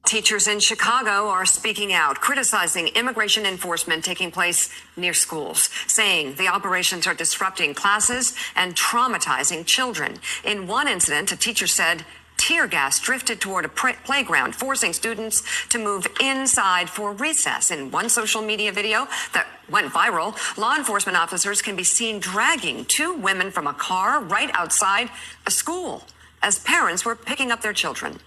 Teachers in Chicago are speaking out, criticizing immigration enforcement taking place near schools, saying the operations are disrupting classes and traumatizing children. In one incident, a teacher said tear gas drifted toward a playground, forcing students to move inside for recess. In one social media video that went viral, law enforcement officers can be seen dragging two women from a car right outside a school as parents were picking up their children.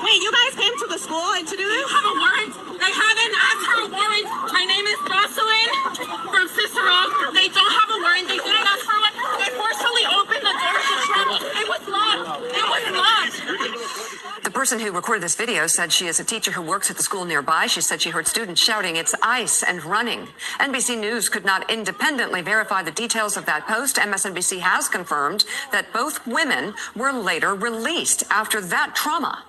Wait, you guys came to the school and to do this? Have a warrant? They haven't asked for a warrant. My name is Jocelyn from Cicero. They don't have a warrant. They didn't ask for one. They forcefully opened the door to the truck. It was locked. It was locked. The person who recorded this video said she is a teacher who works at the school nearby. She said she heard students shouting, "It's ICE," and running. NBC News could not independently verify the details of that post. MSNBC has confirmed that both women were later released after that trauma.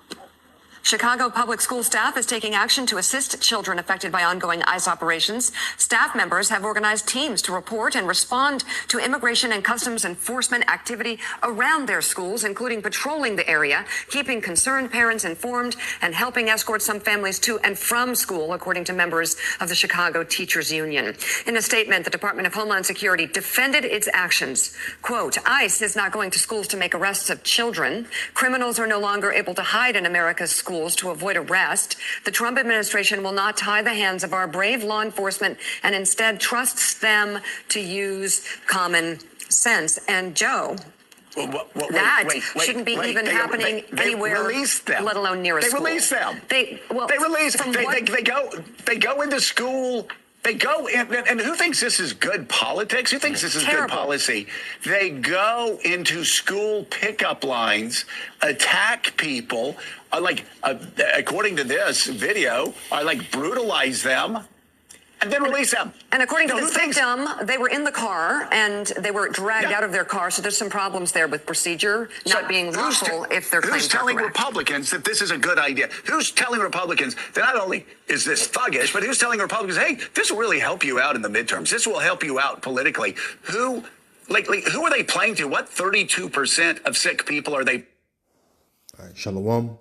Chicago public school staff is taking action to assist children affected by ongoing ICE operations. Staff members have organized teams to report and respond to immigration and customs enforcement activity around their schools, including patrolling the area, keeping concerned parents informed, and helping escort some families to and from school, according to members of the Chicago Teachers Union. In a statement, the Department of Homeland Security defended its actions. Quote, "ICE is not going to schools to make arrests of children. Criminals are no longer able to hide in America's schools to avoid arrest. The Trump administration will not tie the hands of our brave law enforcement and instead trusts them to use common sense." And Joe, that shouldn't be even happening anywhere, let alone near a school. They release them. They go into school. They go in, and who thinks this is good politics? Who thinks this is good policy? They go into school pickup lines, attack people, according to this video, brutalize them, and then release them. And according to this victim, they were in the car and they were dragged out of their car. So there's some problems there with procedure not being lawful if they're claims are correct. Who's telling Republicans that this is a good idea? Who's telling Republicans that not only is this thuggish, but who's telling Republicans, hey, this will really help you out in the midterms. This will help you out politically. Who are they playing to? What 32% of sick people are they? All right, Shalom.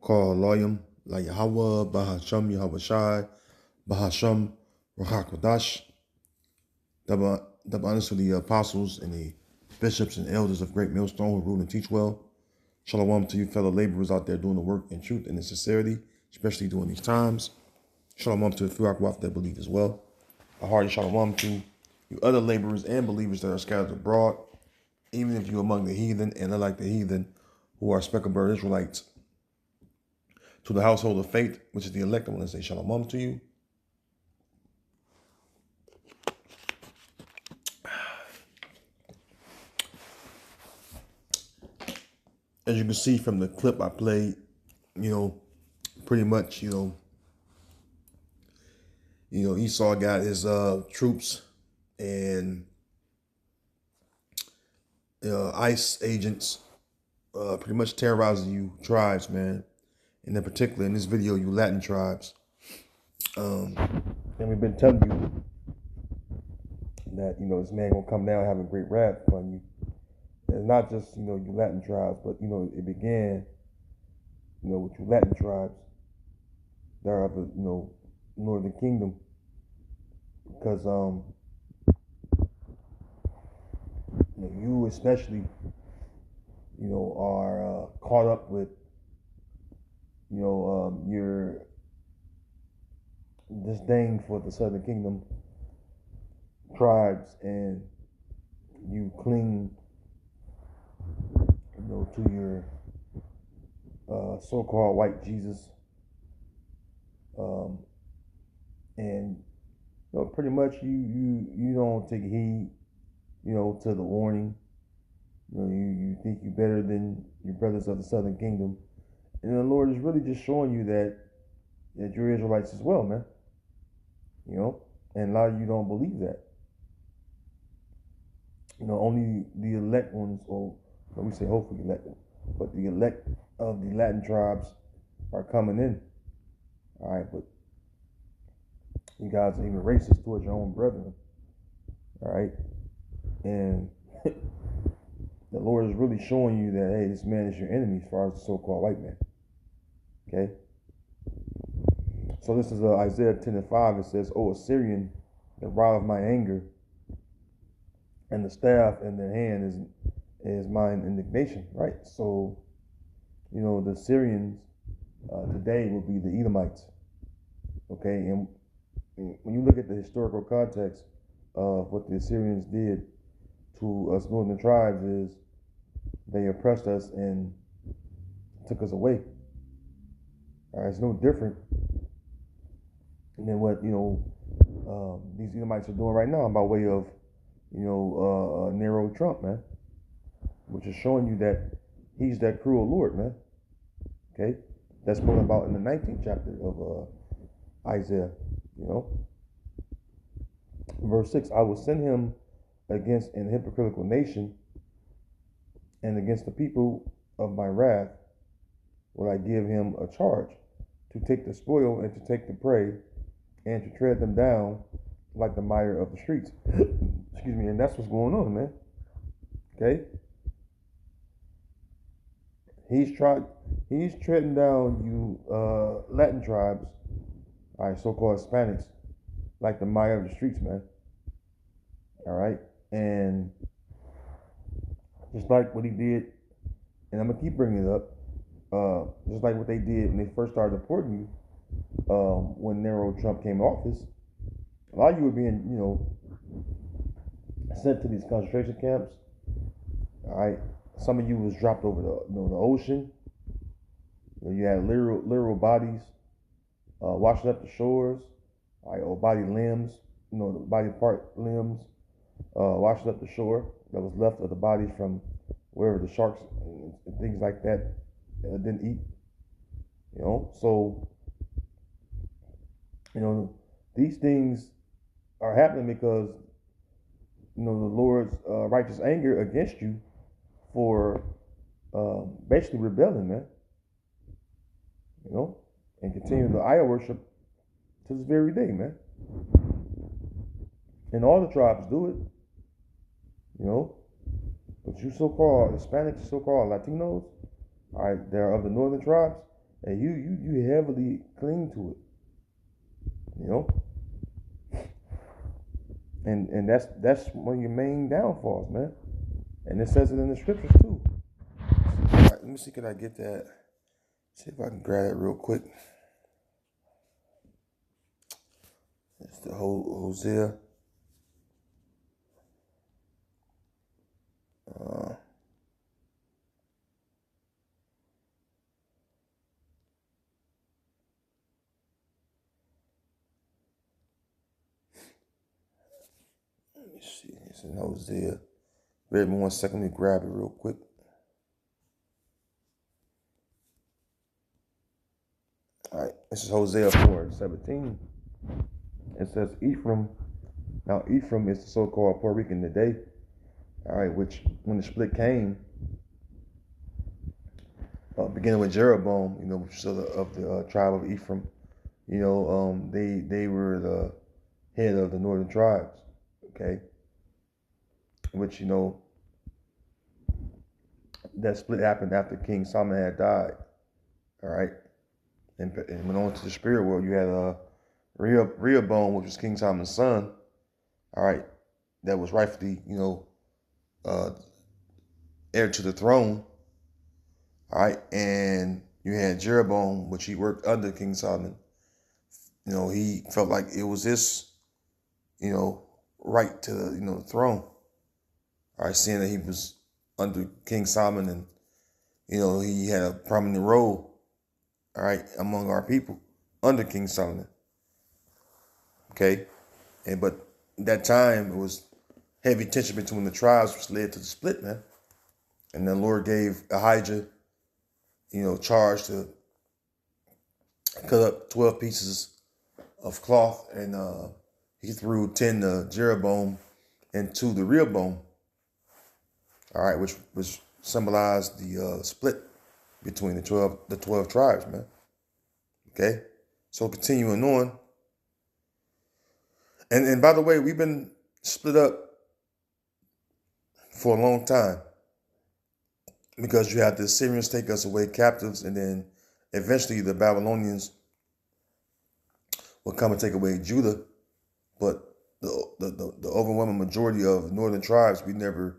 Call Loyam, La Yahweh, Bahasham, Yahweh Shai, Bahasham, Rachakodash. Double honors to the apostles and the bishops and elders of Great Millstone who rule and teach well. Shalom to you fellow laborers out there doing the work in truth and in sincerity, especially during these times. Shalom to the Fuakwaf that believe as well. A hearty shalom to you other laborers and believers that are scattered abroad, even if you're among the heathen and unlike the heathen who are speckled bird Israelites. To the household of faith, which is the elect, I want to say shalom to you. As you can see from the clip I played, pretty much, Esau got his troops and ICE agents pretty much terrorizing you tribes, man. And in particular, in this video, you Latin tribes. And we've been telling you that, this man gonna come down and have a great wrath on you. And not just, you Latin tribes, but, it began, with you Latin tribes that are of the, Northern Kingdom. Because, you especially, are caught up with, your disdain for the Southern Kingdom tribes, and you cling, to your so-called white Jesus, and pretty much you don't take heed, to the warning. You think you're better than your brothers of the Southern Kingdom. And the Lord is really just showing you that you're Israelites as well, man. And a lot of you don't believe that. Only the elect ones, or let me say hopefully elect, but the elect of the Latin tribes are coming in. All right, but you guys are even racist towards your own brethren. All right. And the Lord is really showing you that, hey, this man is your enemy as far as the so-called white man. Okay. So this is Isaiah 10:5. It says, "O Assyrian, the rod of my anger, and the staff in their hand is mine indignation." Right. So, the Syrians today will be the Edomites. Okay. And when you look at the historical context of what the Assyrians did to us northern tribes, is they oppressed us and took us away. All right. It's no different than what these Edomites are doing right now by way of Nero Trump, man, which is showing you that he's that cruel Lord, man. Okay, that's spoken about in the 19th chapter of Isaiah. Verse 6: "I will send him against an hypocritical nation, and against the people of my wrath will I give him a charge, to take the spoil and to take the prey, and to tread them down like the mire of the streets." Excuse me. And that's what's going on, man. Okay. He's treading down you Latin tribes, all right, so-called Hispanics, like the mire of the streets, man. All right. And just like what he did, and I'm gonna keep bringing it up, just like what they did when they first started deporting you, when Nero Trump came to office. A lot of you were being, sent to these concentration camps. All right, some of you was dropped over the ocean. You had literal bodies washing up the shores. All right, or body limbs, the body part limbs washing up the shore that was left of the bodies from wherever the sharks and things like that didn't eat. So these things are happening because the Lord's righteous anger against you for basically rebelling, man. And continuing the idol worship to this very day, man. And all the tribes do it, But you so-called Hispanics, so-called Latinos, all right, they're of the northern tribes, and you heavily cling to it, And that's one of your main downfalls, man. And it says it in the scriptures too. All right, let me see, can I get that? See if I can grab that real quick. It's the whole Hosea. Let me see. It's in Hosea. Wait me 1 second. Let me grab it real quick. All right. This is Hosea 4:17. It says, Ephraim. Now, Ephraim is the so-called Puerto Rican today. All right. Which, when the split came, beginning with Jeroboam, which was of the tribe of Ephraim, they were the head of the northern tribes. Okay. Which, that split happened after King Solomon had died. All right. And went on to the spirit world. You had Rehoboam, which was King Solomon's son. All right. That was rightfully, heir to the throne. All right. And you had Jeroboam, which he worked under King Solomon. He felt like it was his, right to the throne. All right, seeing that he was under King Solomon and, he had a prominent role, all right, among our people under King Solomon. Okay. But that time it was heavy tension between the tribes, which led to the split, man. And the Lord gave Ahijah, charge to cut up 12 pieces of cloth, and he threw 10 to Jeroboam and 2 to Rehoboam. All right, which symbolized the split between the 12 tribes, man. Okay, so continuing on, and by the way, we've been split up for a long time because you had the Assyrians take us away captives, and then eventually the Babylonians would come and take away Judah. But the overwhelming majority of northern tribes, we never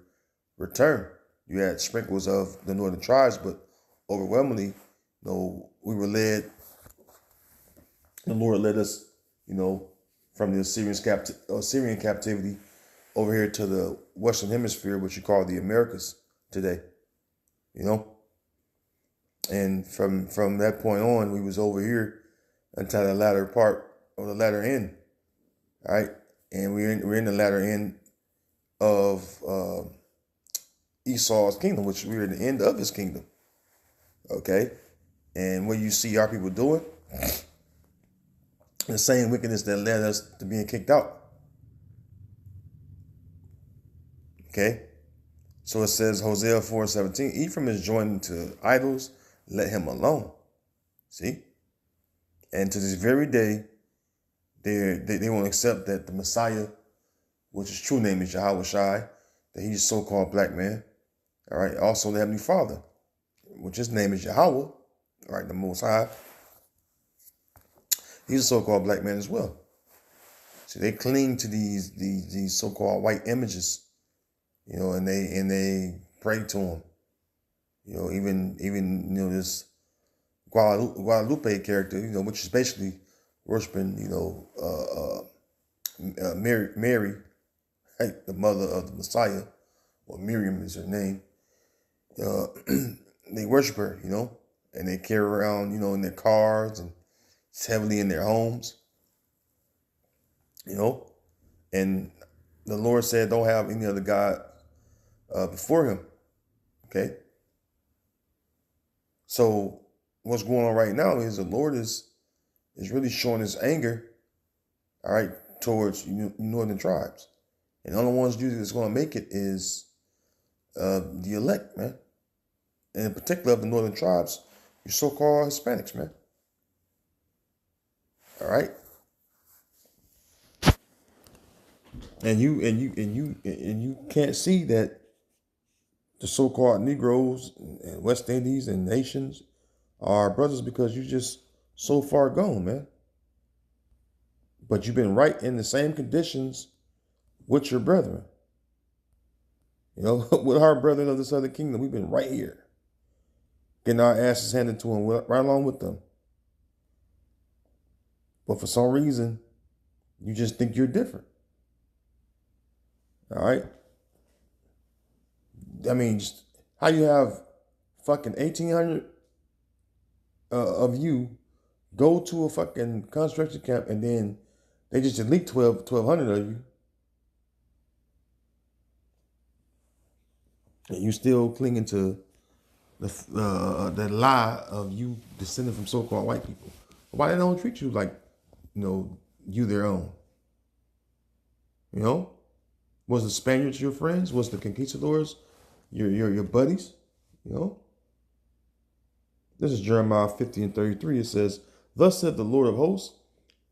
returned. You had sprinkles of the northern tribes, but overwhelmingly, we were led. The Lord led us, from the Assyrian captivity over here to the Western Hemisphere, which you call the Americas today. And from that point on, we was over here until the latter part of the latter end. All right, and we're in the latter end of Esau's kingdom, which we're in the end of his kingdom. Okay, and what you see our people doing, the same wickedness that led us to being kicked out. Okay, so it says Hosea 4:17, Ephraim is joined to idols, let him alone. See, and to this very day, they won't accept that the Messiah, which his true name is Yahweh Shai, that he's a so-called black man. All right. Also the Heavenly Father, which his name is Yahweh. All right, the Most High. He's a so-called black man as well. So they cling to these so-called white images, and they pray to them. Even this Guadalupe character, which is basically worshiping, Mary, right, the mother of the Messiah, or Miriam is her name. They worship her, and they carry around, in their cars, and it's heavily in their homes, and the Lord said, don't have any other God before him. Okay. So what's going on right now is the Lord is really showing his anger, all right, towards northern tribes. And the only ones usually that's going to make it is the elect, man. And in particular of the northern tribes, your so-called Hispanics, man. All right. And you can't see that the so-called Negroes and West Indies and nations are brothers because you're just so far gone, man. But you've been right in the same conditions with your brethren. With our brethren of the Southern Kingdom, we've been right here, getting our asses handed to them right along with them. But for some reason, you just think you're different. All right? I mean, just how you have fucking 1,800 of you go to a fucking concentration camp and then they just delete 1,200 of you. And you still clinging to the lie of you descending from so-called white people. Why they don't treat you like, you their own? Was the Spaniards your friends? Was the conquistadors your buddies? This is Jeremiah 50:33. It says, thus said the Lord of hosts,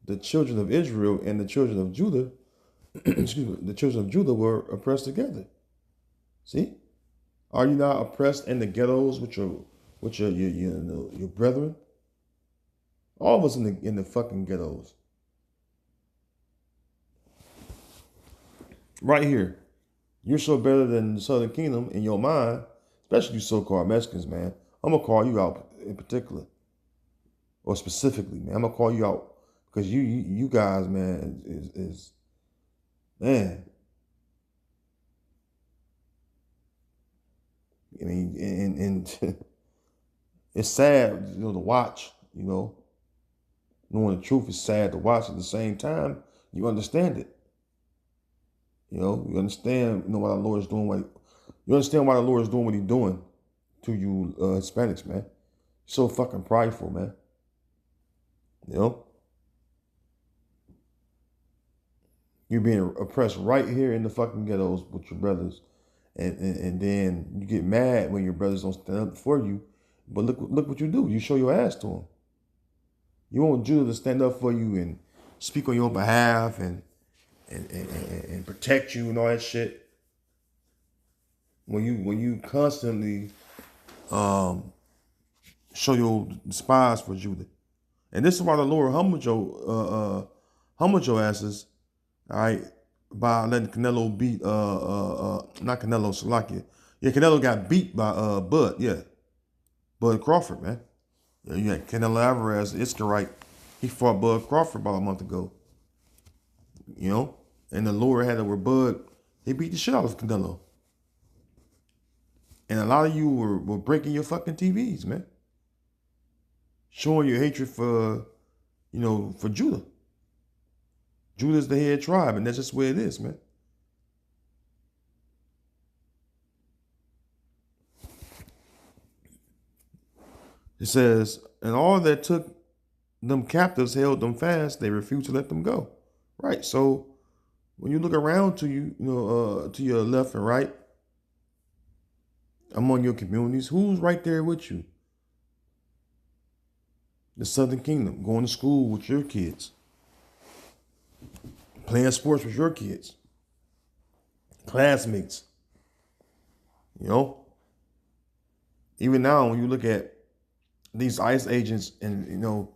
the children of Israel and the children of Judah, the children of Judah were oppressed together. See? Are you not oppressed in the ghettos with your brethren? All of us in the fucking ghettos. Right here. You're so better than the Southern Kingdom in your mind, especially you so-called Mexicans, man. I'm going to call you out in particular. Or specifically, man. I'm going to call you out because you guys, man, is man. I mean, and it's sad, to watch, knowing the truth is sad to watch. At the same time, you understand it. You understand, why the Lord is doing you understand why the Lord is doing what he's doing to you Hispanics, man. So fucking prideful, man. You're being oppressed right here in the fucking ghettos with your brothers. And then you get mad when your brothers don't stand up for you. But look what you do. You show your ass to them. You want Judah to stand up for you and speak on your behalf and and protect you and all that shit. When you constantly show your despise for Judah. And this is why the Lord humbled your asses, all right, by letting Canelo beat not Canelo, Salakia. Yeah, Canelo got beat by Bud, yeah. Bud Crawford, man. Yeah, you got Canelo Alvarez, Iscarite. He fought Bud Crawford about a month ago. You know? And the Lord had it where Bud, he beat the shit out of Canelo. And a lot of you were breaking your fucking TVs, man. Showing your hatred for, for Judah. Judah's the head tribe, and that's just where it is, man. It says, and all that took them captives held them fast, they refused to let them go. Right. So when you look around to you, to your left and right, among your communities, who's right there with you? The Southern Kingdom, going to school with your kids, playing sports with your kids, classmates. Even now when you look at these ICE agents and,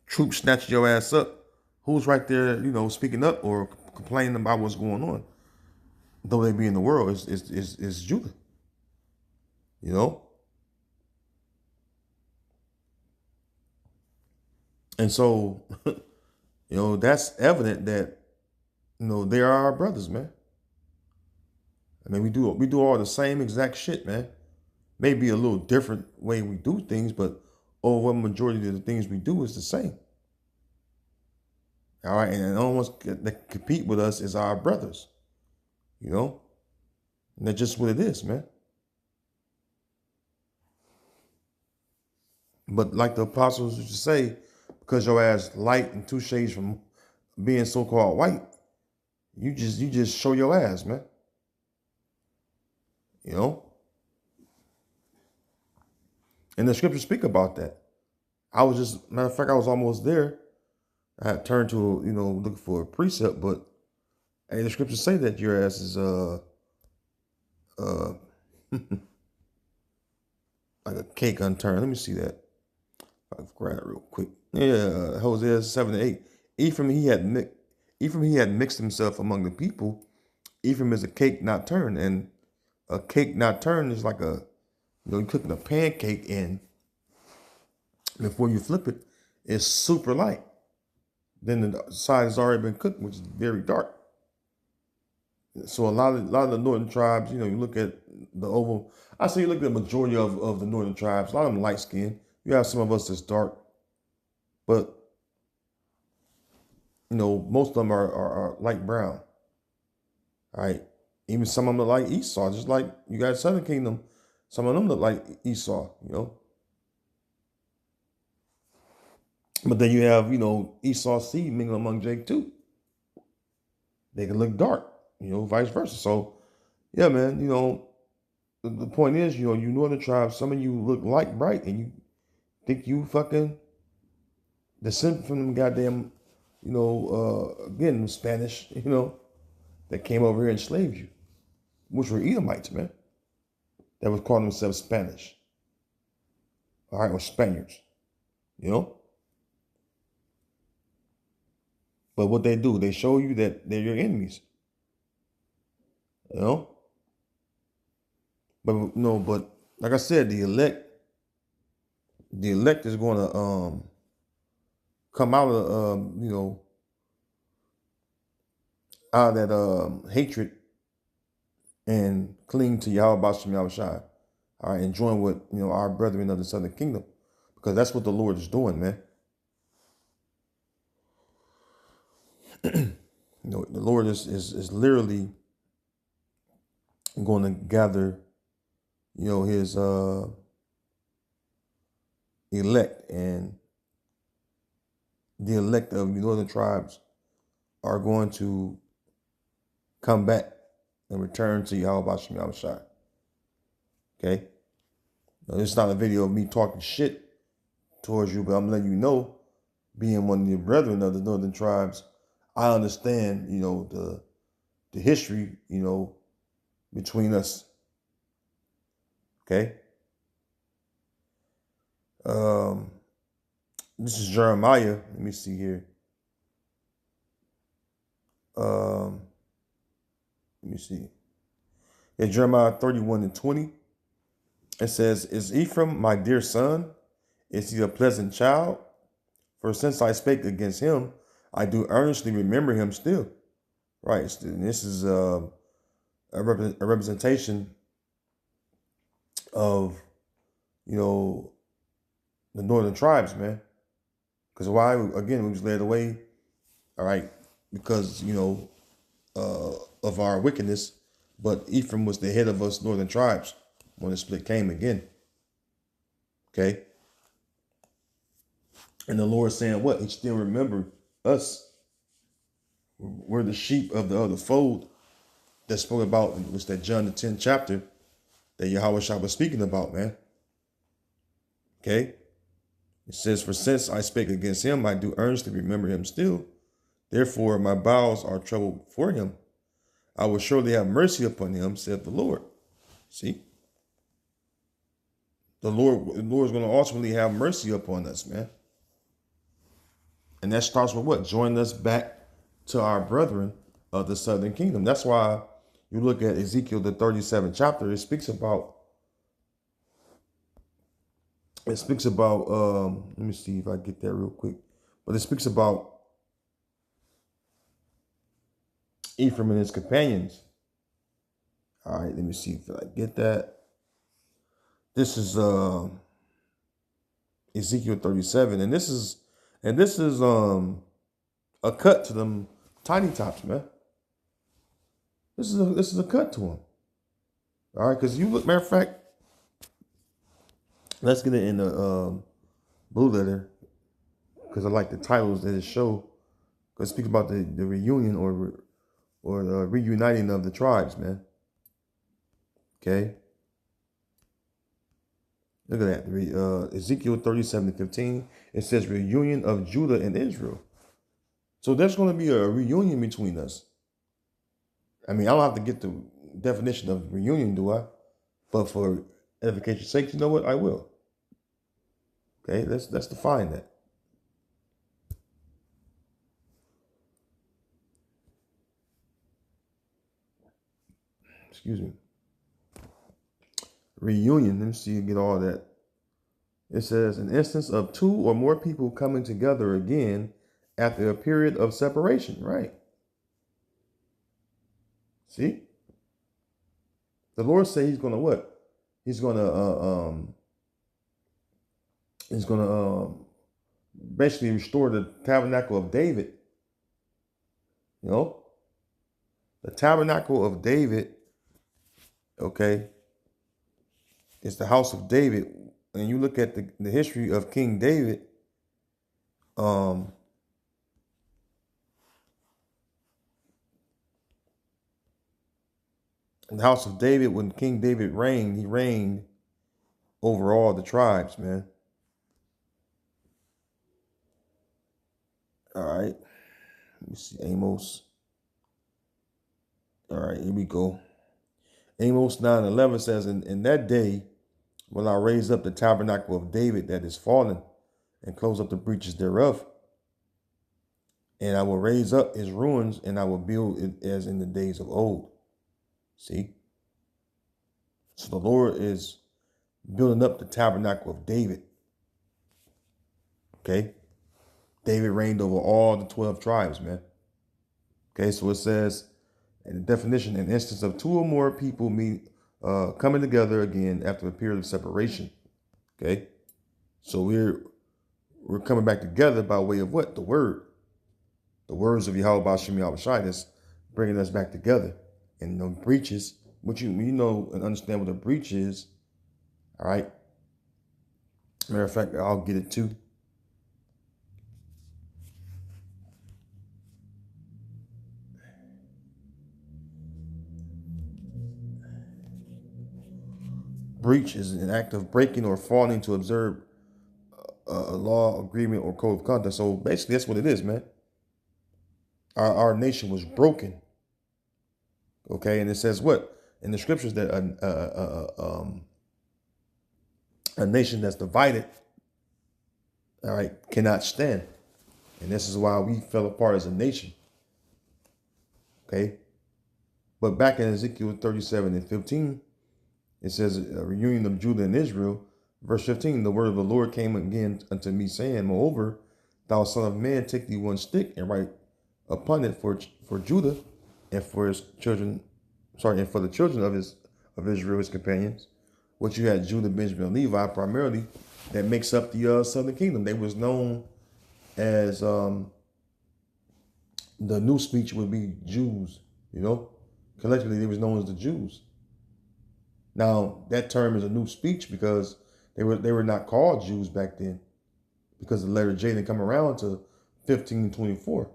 troops snatching your ass up, who's right there, speaking up or complaining about what's going on? Though they be in the world, is Judah. And so, that's evident that, they are our brothers, man. I mean, we do all the same exact shit, man. Maybe a little different way we do things, but over majority of the things we do is the same. All right, and the only ones that compete with us is our brothers, and that's just what it is, man. But like the apostles used to say, because your ass light and 2 shades from being so-called white, you just show your ass, man. And the scriptures speak about that. Matter of fact, I was almost there. I had turned to, looking for a precept, but hey, the scriptures say that your ass is like a cake unturned. Let me see that. I'll grab it real quick. Yeah, Hosea 7-8. Ephraim he had mixed himself among the people. Ephraim is a cake not turned, and a cake not turned is like you're cooking a pancake, and before you flip it, it's super light. Then the side has already been cooked, which is very dark. So a lot of the northern tribes, you look at the oval. I say you look at the majority of the northern tribes. A lot of them light skinned. You have some of us that's dark, but most of them are light brown. All right, even some of them look like Esau, just like you got Southern Kingdom. Some of them look like Esau, But then you have, Esau's seed mingling among Jake too. They can look dark, vice versa. So, yeah, man, the point is, you northern tribes, some of you look light bright and you think you fucking descend from them goddamn, again, Spanish, that came over here and enslaved you, which were Edomites, man. That was calling themselves Spanish. All right, or Spaniards, But what they do, they show you that they're your enemies. But but like I said, the elect is going to come out of out of that hatred and cling to Yahweh Bashem Yahushai. All right, and join with our brethren of the Southern Kingdom, because that's what the Lord is doing, man. The Lord is literally going to gather, his elect, and the elect of the northern tribes are going to come back and return to Yahweh Bashem Yahushai. Okay? Now, this is not a video of me talking shit towards you, but I'm letting you know, being one of your brethren of the northern tribes, I understand, the history, between us. Okay. This is Jeremiah. Let me see here. Let me see. Yeah, Jeremiah 31:20. It says, "Is Ephraim my dear son? Is he a pleasant child? For since I spake against him, I do earnestly remember him still." Right. This is a representation of, the northern tribes, man. Because why? Again, we was led away, all right, because, of our wickedness. But Ephraim was the head of us northern tribes when the split came again. Okay. And the Lord saying what? He still remembered us. We're the sheep of the other fold that spoke about, was that John the 10th chapter that Yahweh Shah was speaking about, man. Okay. It says, "For since I spake against him, I do earnestly remember him still. Therefore, my bowels are troubled for him. I will surely have mercy upon him, saith the Lord." See? The Lord is going to ultimately have mercy upon us, man. And that starts with what? Joining us back to our brethren of the southern kingdom. That's why you look at Ezekiel, the 37th chapter, it speaks about, let me see if I get that real quick. But it speaks about Ephraim and his companions. All right, let me see if I get that. This is Ezekiel 37, and this is a cut to them tiny tops, man. This is a cut to them. All right, because you look, matter of fact, let's get it in the blue letter, because I like the titles that it show. Because it speaks about the reunion or the reuniting of the tribes, man. Okay. Look at that. Ezekiel 37:15. It says reunion of Judah and Israel. So there's going to be a reunion between us. I mean, I don't have to get the definition of reunion, do I? But for edification's sake, you know what? I will. Okay, let's define that. Excuse me. Reunion. Let me see you get all that. It says an instance of two or more people coming together again after a period of separation. Right. See? The Lord said he's going to what? He's going to basically restore the tabernacle of David. The tabernacle of David, okay, is the house of David. And you look at the history of King David, the house of David, when King David reigned, he reigned over all the tribes, man. All right. Let me see, Amos. All right, here we go. Amos 9:11 says, in that day will I raise up the tabernacle of David that is fallen and close up the breaches thereof. And I will raise up his ruins and I will build it as in the days of old. See? So the Lord is building up the tabernacle of David. Okay? David reigned over all the 12 tribes, man. Okay, so it says, in the definition, an instance of two or more people coming together again after a period of separation. Okay? So we're coming back together by way of what? The word. The words of Yahweh B'Shem Yahweh Shai that's bringing us back together. And the breaches, which you know and understand what a breach is. All right? Matter of fact, I'll get it too. Breach is an act of breaking or failing to observe a law, agreement, or code of conduct. So basically, that's what it is, man. our nation was broken. Okay, and it says what in the scriptures that a nation that's divided, all right, cannot stand, and this is why we fell apart as a nation. Okay, but back in Ezekiel 37:15, it says a reunion of Judah and Israel. Verse 15, the word of the Lord came again unto me, saying, moreover, thou son of man, take thee one stick and write upon it for Judah and for his children, and for the children of Israel, his companions, which you had Judah, Benjamin, and Levi, primarily, that makes up the southern kingdom. They was known as the new speech would be Jews, collectively they was known as the Jews. Now that term is a new speech because they were not called Jews back then, because the letter J didn't come around to 1524.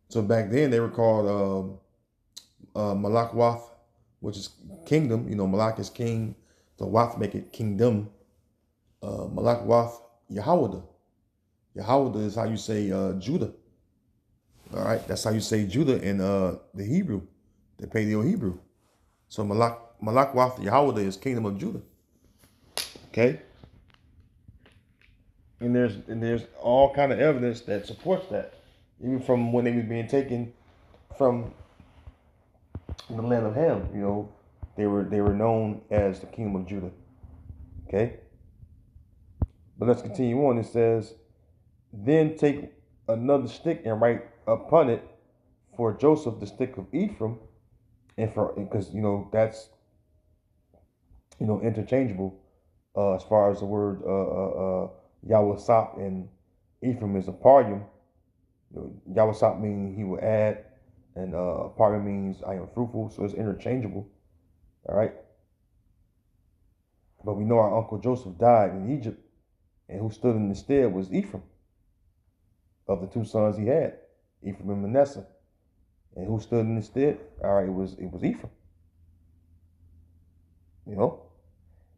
So back then they were called Malakwath, which is kingdom. Malak is king, the Wath make it kingdom. Malakwath Yahawada. Yahawada is how you say Judah. All right, that's how you say Judah in the Hebrew, the Paleo Hebrew. So Malakwath Yahawada is kingdom of Judah. Okay, and there's all kind of evidence that supports that, even from when they was being taken from the land of Ham. They were known as the kingdom of Judah. Okay, but let's continue on. It says, then take another stick and write upon it for Joseph the stick of Ephraim, and because that's interchangeable as far as the word Yahweh and Ephraim is a parium. Yahweh means he will add, and parium means I am fruitful, so it's interchangeable. All right, but we know our uncle Joseph died in Egypt, and who stood in the stead was Ephraim. Of the two sons he had, Ephraim and Manasseh, and who stood in the stead? All right, it was Ephraim.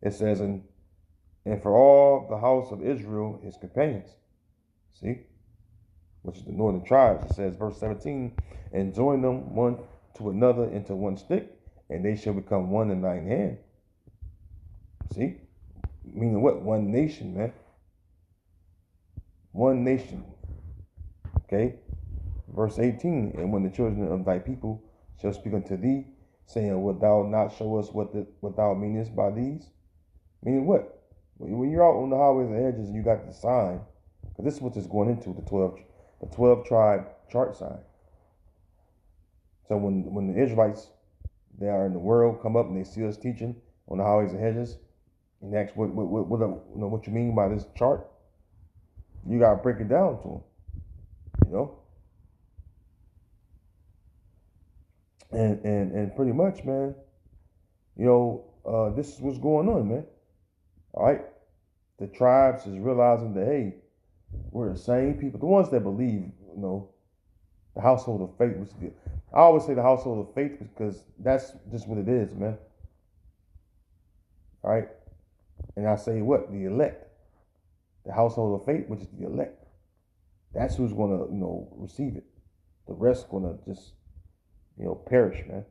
It says, and for all the house of Israel, his companions. See, which is the northern tribes. It says, verse 17, and join them one to another into one stick, and they shall become one in thine hand. See, meaning what? One nation, man. One nation. Okay, verse 18, and when the children of thy people shall speak unto thee, saying, wilt thou not show us what thou meanest by these? Meaning what? When you're out on the highways and hedges and you got the sign, because this is what is going into the 12 tribe chart sign. So when the Israelites, they are in the world, come up and they see us teaching on the highways and hedges, and ask what you mean by this chart, you gotta break it down to them. And pretty much, man, this is what's going on, man. All right, the tribes is realizing that, hey, we're the same people, the ones that believe, the household of faith. I always say the household of faith because that's just what it is, man. All right, and I say what? The elect, the household of faith, which is the elect. That's who's gonna, receive it. The rest gonna just, perish, man.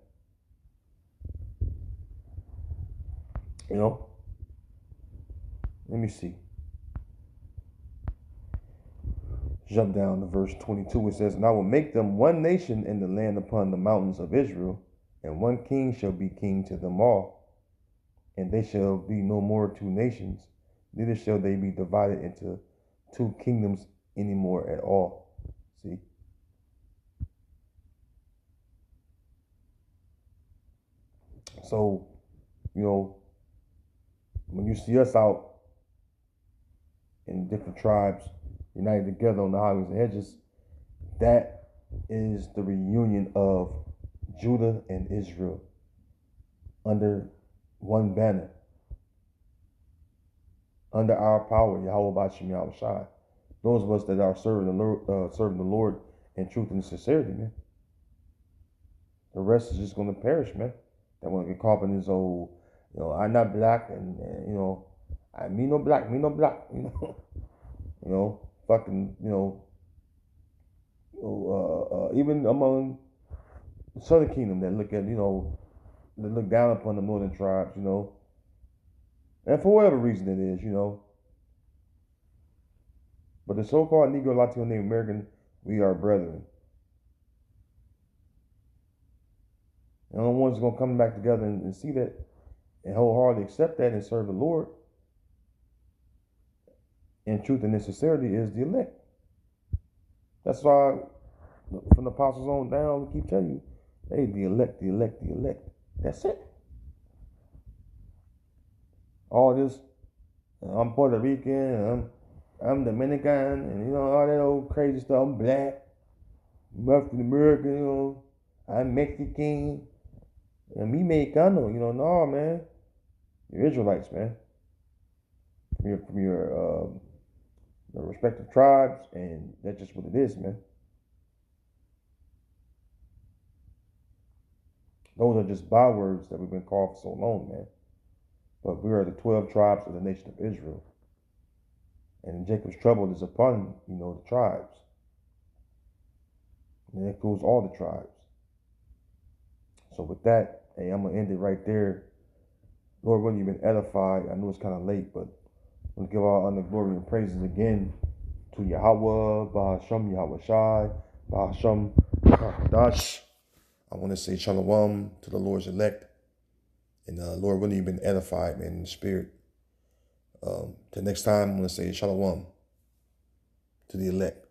Let me see. Jump down to verse 22. It says, and I will make them one nation in the land upon the mountains of Israel, and one king shall be king to them all. And they shall be no more two nations, neither shall they be divided into two kingdoms anymore at all. See? So, when you see us out in different tribes united together on the highways and hedges, that is the reunion of Judah and Israel under one banner, under our power, Yahweh Bashim Yahweh Shai. Those of us that are serving the Lord in truth and sincerity, man. The rest is just going to perish, man. That want to get caught in this old, I'm not black, and I me no black, fucking, even among the Southern Kingdom that look at, that look down upon the northern tribes, and for whatever reason it is, But the so-called Negro, Latino, Native American, we are brethren. And the only ones going to come back together and see that and wholeheartedly accept that and serve the Lord in truth and in sincerity is the elect. That's why from the apostles on down, we keep telling you, hey, the elect, the elect, the elect. That's it. All this, I'm Puerto Rican, I'm Dominican, and all that old crazy stuff. I'm black, I'm African American, I'm Mexican, and me Mexicano. No, man, you're Israelites, man. From your respective tribes, and that's just what it is, man. Those are just bywords that we've been called for so long, man. But we are the 12 tribes of the nation of Israel. And Jacob's trouble is upon, the tribes. And it includes all the tribes. So with that, hey, I'm going to end it right there. Lord, when you've been edified, I know it's kind of late, but I'm going to give all honor, glory, and praises again to Yahweh, Bahasham Yahweh Shai, Bahasham Dash. I want to say shalom to the Lord's elect. And Lord, when you've been edified, man, in the spirit. Till next time, I'm going to say shalom to the elect.